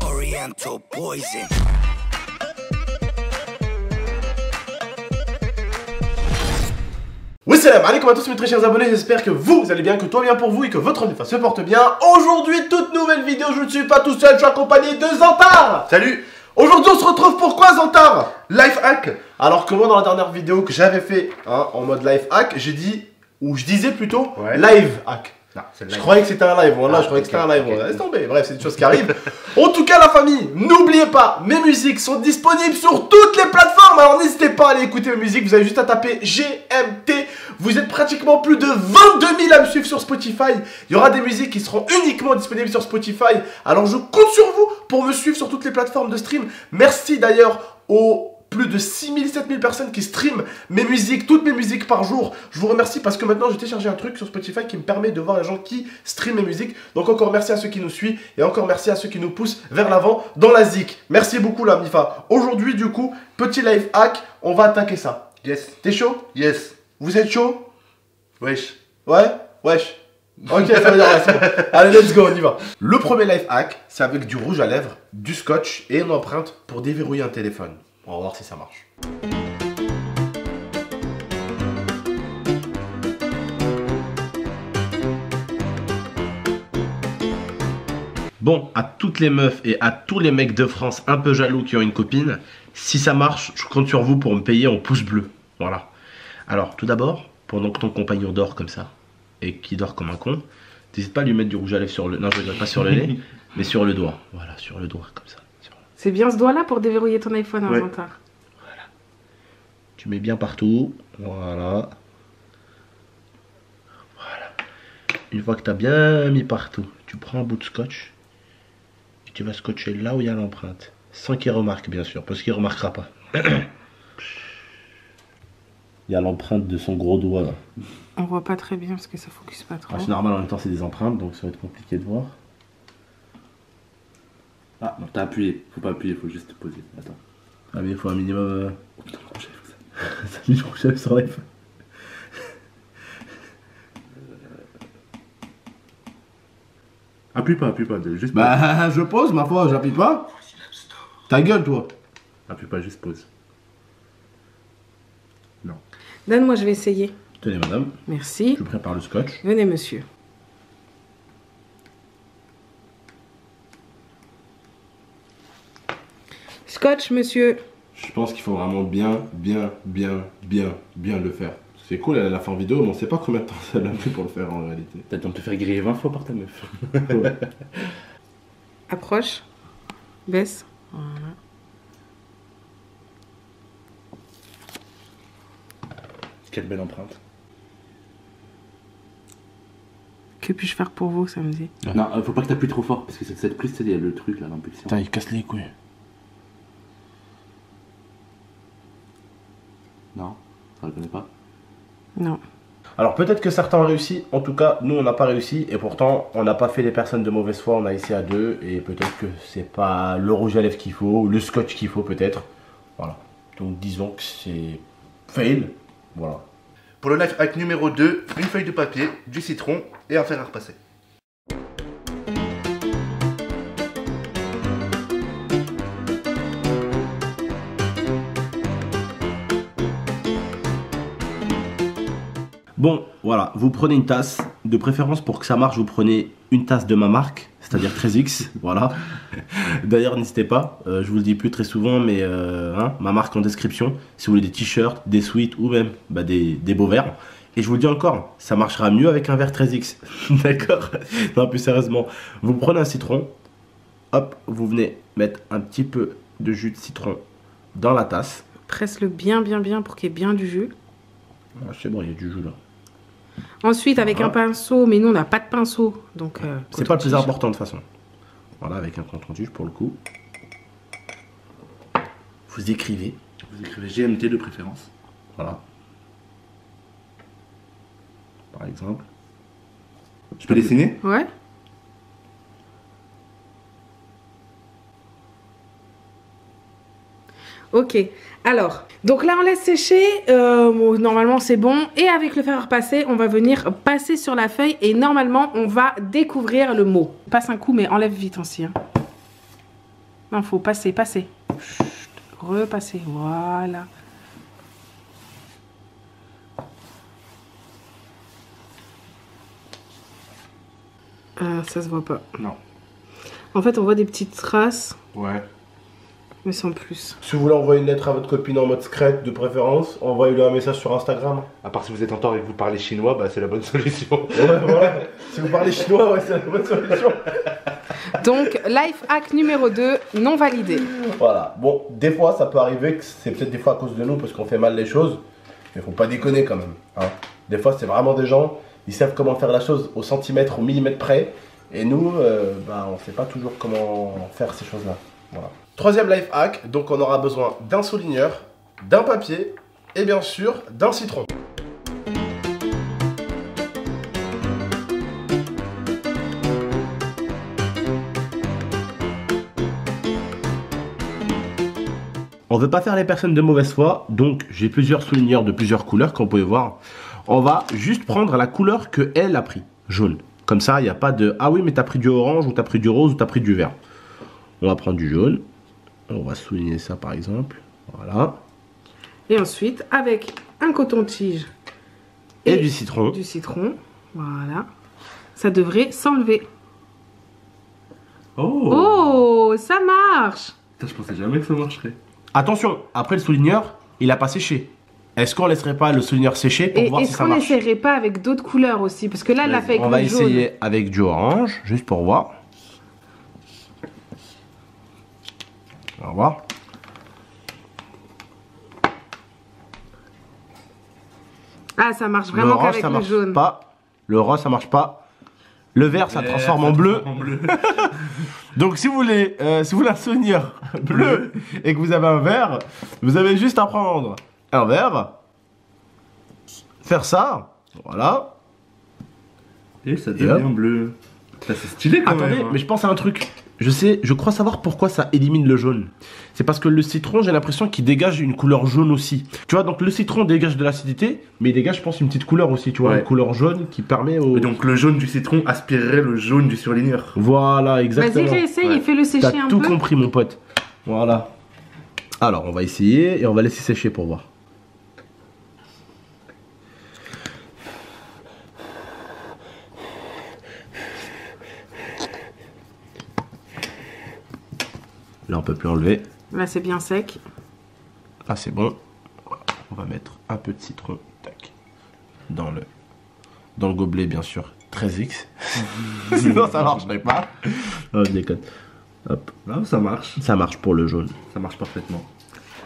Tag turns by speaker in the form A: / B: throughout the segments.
A: Oriental poison.
B: Salam alaikum à tous mes très chers abonnés, j'espère que vous allez bien, que tout va bien pour vous et que votre défense se porte bien. Aujourd'hui, toute nouvelle vidéo, je ne suis pas tout seul, je suis accompagné de Zantar.
C: Salut.
B: Aujourd'hui, on se retrouve pourquoi Zantar? Life hack. Alors que moi, dans la dernière vidéo que j'avais fait en mode life hack, j'ai dit, ou je disais plutôt live hack.
C: Non,
B: je croyais que c'était un live, voilà, je croyais que c'était un live. Laisse tomber, bref, c'est des choses qui arrivent. En tout cas, la famille, n'oubliez pas, mes musiques sont disponibles sur toutes les plateformes. Alors n'hésitez pas à aller écouter mes musiques, vous avez juste à taper GMT. Vous êtes pratiquement plus de 22 000 à me suivre sur Spotify. Il y aura des musiques qui seront uniquement disponibles sur Spotify. Alors je compte sur vous pour me suivre sur toutes les plateformes de stream. Merci d'ailleurs aux plus de 6 000, 7 000 personnes qui streament mes musiques, toutes mes musiques par jour. Je vous remercie parce que maintenant j'ai téléchargé un truc sur Spotify qui me permet de voir les gens qui streament mes musiques. Donc encore merci à ceux qui nous suivent et encore merci à ceux qui nous poussent vers l'avant dans la zik. Merci beaucoup la Mifa. Aujourd'hui du coup, petit life hack, on va attaquer ça.
C: Yes.
B: T'es chaud?
C: Yes.
B: Vous êtes chaud?
C: Wesh.
B: Ouais? Wesh. Ok, ça veut dire ouais, c'est bon. Allez, let's go, on y va. Le premier life hack, c'est avec du rouge à lèvres, du scotch et une empreinte pour déverrouiller un téléphone. On va voir si ça marche. Bon, à toutes les meufs et à tous les mecs de France un peu jaloux qui ont une copine, si ça marche, je compte sur vous pour me payer en pouce bleu. Voilà. Alors, tout d'abord, pendant que ton compagnon dort comme ça, et qu'il dort comme un con, n'hésite pas à lui mettre du rouge à lèvres sur le... Non, je ne pas sur le nez, mais sur le doigt. Voilà, sur le doigt, comme ça.
D: C'est bien ce doigt-là pour déverrouiller ton iPhone, hein,
B: ouais.
D: Zantar.
B: Voilà. Tu mets bien partout. Voilà. Voilà. Une fois que tu as bien mis partout, tu prends un bout de scotch et tu vas scotcher là où il y a l'empreinte. Sans qu'il remarque, bien sûr, parce qu'il ne remarquera pas. Il y a l'empreinte de son gros doigt là.
D: On voit pas très bien parce que ça focus pas trop.
B: Ah, c'est normal, en même temps c'est des empreintes, donc ça va être compliqué de voir.
C: Ah, non, t'as appuyé. Faut pas appuyer, faut juste te poser. Attends.
B: Ah mais il faut un minimum...
C: Oh putain, le rouge à lèvres, ça.
B: Ça dit le rouge à lèvres sur l'iPhone.
C: Appuie pas, juste pose.
B: Bah je pose ma foi, j'appuie pas. Ta gueule toi.
C: Appuie pas, juste pose. Non.
D: Dan, moi je vais essayer.
B: Tenez madame,
D: Merci.
B: je prépare le scotch.
D: Venez, monsieur. Scotch, monsieur.
B: Je pense qu'il faut vraiment bien le faire. C'est cool, elle a fait en vidéo, mais on sait pas combien de temps ça l'a pris pour le faire en réalité.
C: T'as le temps de te faire griller 20 fois par ta meuf.
B: Ouais.
D: Approche. Baisse. Voilà.
C: Quelle belle empreinte.
D: Que puis-je faire pour vous samedi?
B: Ouais.
C: Non, faut pas que t'appuies trop fort parce que cette prise, il y a le truc là, l'impulsion.
B: Putain, il casse les couilles.
C: Non, ça le connaît pas.
D: Non.
B: Alors peut-être que certains ont réussi, en tout cas nous on n'a pas réussi et pourtant on n'a pas fait les personnes de mauvaise foi, on a essayé à deux et peut-être que c'est pas le rouge à lèvres qu'il faut ou le scotch qu'il faut peut-être. Voilà, donc disons que c'est fail, voilà.
C: Pour le life hack numéro 2, une feuille de papier, du citron et un fer à repasser.
B: Bon, voilà, vous prenez une tasse, de préférence pour que ça marche, vous prenez une tasse de ma marque, c'est-à-dire 13X, voilà. D'ailleurs, n'hésitez pas, je vous le dis plus très souvent, mais ma marque en description, si vous voulez des t-shirts, des sweats ou même des beaux verres. Et je vous le dis encore, ça marchera mieux avec un verre 13X, d'accord? Non, plus sérieusement, vous prenez un citron, hop, vous venez mettre un petit peu de jus de citron dans la tasse.
D: Presse-le bien pour qu'il y ait bien du jus.
B: Ah, c'est bon, il y a du jus là.
D: Ensuite, avec un pinceau, mais nous on n'a pas de pinceau, donc
B: c'est pas le plus important de toute façon. Voilà, avec un coton-tige pour le coup. Vous écrivez.
C: Vous écrivez GMT de préférence.
B: Voilà. Par exemple.
C: Je peux dessiner?
D: Ouais. Ok, alors, donc là on laisse sécher, bon, normalement c'est bon, et avec le fer à repasser, on va venir passer sur la feuille et normalement on va découvrir le mot. Passe un coup mais enlève vite aussi. Hein. Non, faut passer, passer. Chut, repasser, voilà. Ça se voit pas.
C: Non.
D: En fait, on voit des petites traces,
C: Ouais.
D: mais sans plus.
B: Si vous voulez envoyer une lettre à votre copine en mode secret, de préférence, envoyez-lui un message sur Instagram.
C: À part si vous êtes en tort et que vous parlez chinois, bah c'est la bonne solution.
B: Ouais, voilà. Si vous parlez chinois, ouais, c'est la bonne solution.
D: Donc, life hack numéro 2, non validé.
B: Voilà. Bon, des fois, ça peut arriver que c'est peut-être des fois à cause de nous parce qu'on fait mal les choses. Mais faut pas déconner quand même. Hein. Des fois, c'est vraiment des gens, ils savent comment faire la chose au centimètre, au millimètre près. Et nous, on sait pas toujours comment faire ces choses-là. Voilà. Troisième life hack, donc on aura besoin d'un souligneur, d'un papier et bien sûr d'un citron. On veut pas faire les personnes de mauvaise foi, donc j'ai plusieurs souligneurs de plusieurs couleurs comme vous pouvez voir. On va juste prendre la couleur que elle a pris, jaune. Comme ça, il n'y a pas de ah oui mais t'as pris du orange ou t'as pris du rose ou t'as pris du vert. On va prendre du jaune. On va souligner ça par exemple. Voilà.
D: Et ensuite, avec un coton-tige
B: Et du citron.
D: Du citron, voilà. Ça devrait s'enlever.
C: Oh,
D: Oh, ça marche.
C: Putain, je pensais jamais que ça marcherait.
B: Attention, après le souligneur, il a pas séché. Est-ce qu'on laisserait pas le souligneur sécher pour voir si ça marche?
D: Est-ce qu'on n'essaierait pas avec d'autres couleurs aussi? Parce que là, elle l'a fait avec
B: On va
D: le jaune.
B: essayer avec du orange, juste pour voir. On va voir.
D: Ah, ça marche vraiment
B: L'orange,
D: qu'avec
B: ça
D: le
B: marche
D: jaune.
B: pas. Le rose, ça marche pas. Le vert, ça transforme en bleu. Donc, si vous voulez un souvenir bleu et que vous avez un vert, vous avez juste à prendre un verre, faire ça, voilà.
C: Et ça
B: Et
C: devient
B: hop.
C: bleu. Ça, c'est stylé quand
B: Attendez,
C: même. Hein.
B: mais je pense à un truc. Je crois savoir pourquoi ça élimine le jaune. C'est parce que le citron, j'ai l'impression qu'il dégage une couleur jaune aussi. Tu vois, donc le citron dégage de l'acidité, mais il dégage, je pense, une petite couleur aussi, tu vois,
C: Ouais.
B: une couleur jaune qui permet au...
C: Et donc le jaune du citron aspirerait le jaune du surligneur.
B: Voilà, exactement.
D: Vas-y, réessaye
C: Ouais.
D: et fais-le sécher
B: T'as
D: un
B: tout
D: peu.
B: compris, mon pote. Voilà. Alors, on va essayer et on va laisser sécher pour voir. Là, on peut plus enlever.
D: Là, c'est bien sec.
B: Là, c'est bon. On va mettre un peu de citron. Tac. Dans le gobelet, bien sûr. 13X. Sinon, ça marcherait pas. Oh, je déconne. Hop.
C: Là, ça marche.
B: Ça marche pour le jaune.
C: Ça marche parfaitement.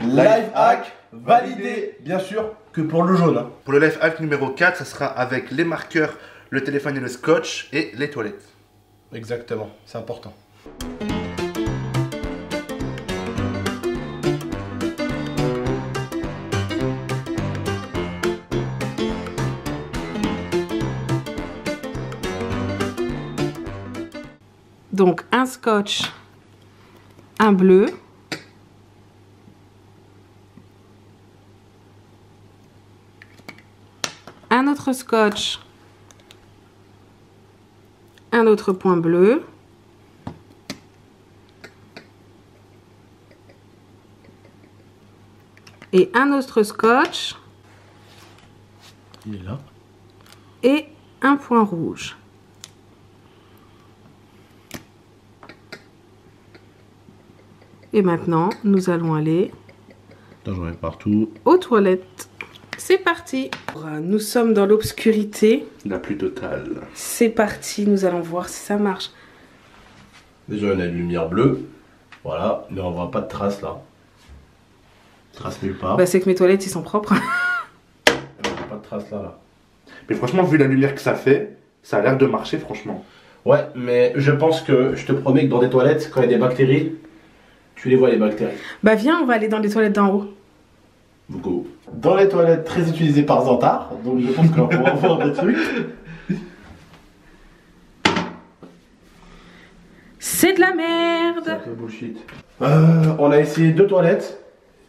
B: Life hack validé, bien sûr, que pour le jaune. Hein.
C: Pour le life hack numéro 4, ça sera avec les marqueurs, le téléphone et le scotch et les toilettes.
B: Exactement, c'est important.
D: Donc, un scotch, un bleu. Un autre scotch, un autre point bleu. Et un autre scotch
B: Il est là.
D: et un point rouge. Et maintenant, nous allons aller
B: Attends, j'en ai partout.
D: aux toilettes. C'est parti. Nous sommes dans l'obscurité.
C: La plus totale.
D: C'est parti, nous allons voir si ça marche.
B: Déjà, on a une lumière bleue. Voilà, mais on voit pas de traces là. Traces nulle part.
D: Bah, c'est que mes toilettes, ils sont propres.
B: On voit pas de traces là.
C: Mais franchement, vu la lumière que ça fait, ça a l'air de marcher franchement.
B: Ouais, mais je pense que je te promets que dans des toilettes, quand il y a des bactéries, tu les vois les bactéries.
D: Bah, viens, on va aller dans les toilettes d'en haut.
B: Beaucoup. Dans les toilettes très utilisées par Zantar, donc je pense qu'on va voir des trucs.
D: C'est de la
B: C'est un
D: merde.
B: peu bullshit. On a essayé 2 toilettes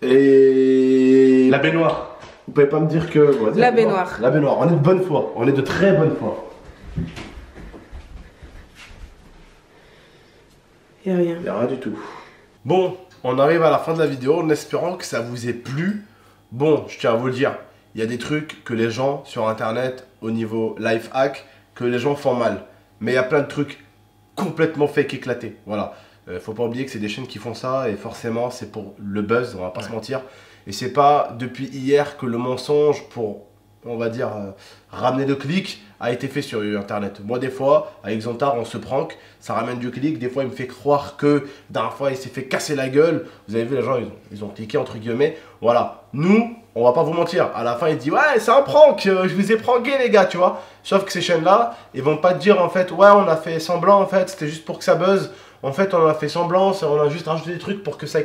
B: et
C: La baignoire.
B: vous pouvez pas me dire que vas-y,
D: La baignoire.
B: La baignoire. On est de bonne foi. On est de très bonne foi.
D: Y a rien.
B: Il y a rien du tout. Bon, on arrive à la fin de la vidéo en espérant que ça vous ait plu. Bon, je tiens à vous le dire, il y a des trucs que les gens sur internet, au niveau life hack, que les gens font mal. Mais il y a plein de trucs complètement fake éclatés. Voilà. Faut pas oublier que c'est des chaînes qui font ça et forcément c'est pour le buzz, on va pas se mentir. Et c'est pas depuis hier que le mensonge pour, on va dire, ramener de clics a été fait sur internet. Moi des fois, avec Xantar on se prank, ça ramène du clic, des fois il me fait croire que d'un fois il s'est fait casser la gueule. Vous avez vu les gens, ils ont cliqué entre guillemets. Voilà, nous, on va pas vous mentir, à la fin il dit ouais c'est un prank, je vous ai pranké les gars, tu vois. Sauf que ces chaînes là, ils vont pas te dire en fait ouais on a fait semblant en fait, c'était juste pour que ça buzz. En fait on a fait semblant, on a juste rajouté des trucs pour que ça...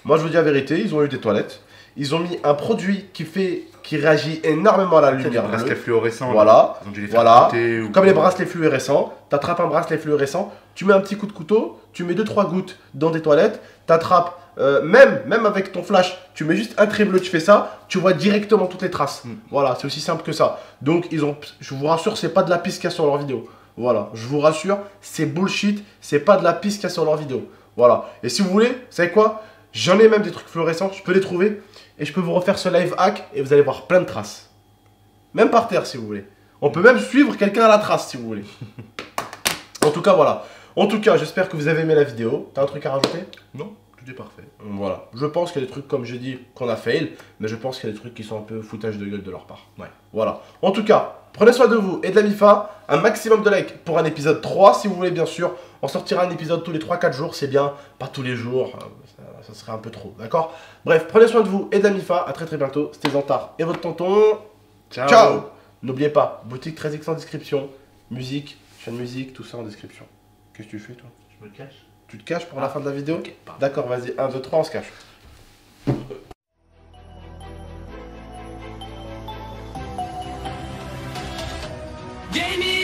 B: Moi je vous dis la vérité, ils ont eu des toilettes. Ils ont mis un produit qui réagit énormément à la lumière.
C: Des bracelets fluorescents.
B: Voilà,
C: Ils ont dû les faire goûter ou
B: comme les bracelets fluorescents. Tu attrapes un bracelet fluorescent, tu mets un petit coup de couteau, tu mets 2-3 gouttes dans des toilettes, tu attrapes, même avec ton flash, tu mets juste un trait bleu, tu fais ça, tu vois directement toutes les traces. Voilà, c'est aussi simple que ça. Donc, je vous rassure, c'est pas de la piste qu'il y a sur leur vidéo. Voilà, je vous rassure, c'est bullshit, c'est pas de la piste qu'il y a sur leur vidéo. Voilà, et si vous voulez, vous savez quoi? J'en ai même des trucs fluorescents, je peux les trouver. Et je peux vous refaire ce live hack et vous allez voir plein de traces. Même par terre si vous voulez. On peut même suivre quelqu'un à la trace si vous voulez. En tout cas, voilà. En tout cas, j'espère que vous avez aimé la vidéo. T'as un truc à rajouter?
C: Non, tout est parfait.
B: Voilà. Je pense qu'il y a des trucs, comme j'ai dit, qu'on a fail. Mais je pense qu'il y a des trucs qui sont un peu foutage de gueule de leur part. Ouais. Voilà. En tout cas, prenez soin de vous et de la MIFA. Un maximum de likes pour un épisode 3 si vous voulez, bien sûr. On sortira un épisode tous les 3-4 jours, c'est bien. Pas tous les jours. Ça serait un peu trop, d'accord? Bref, prenez soin de vous et de la MIFA. À très très bientôt. C'était Xantar et votre tonton.
C: Ciao.
B: Ciao. N'oubliez pas, boutique 13X en description. Musique, chaîne musique, tout ça en description. Qu'est-ce que tu fais toi?
C: Je me cache.
B: Tu te caches pour la fin de la vidéo?
C: Ok, pardon.
B: D'accord, vas-y. 1, 2, 3, on se cache.
A: Gaming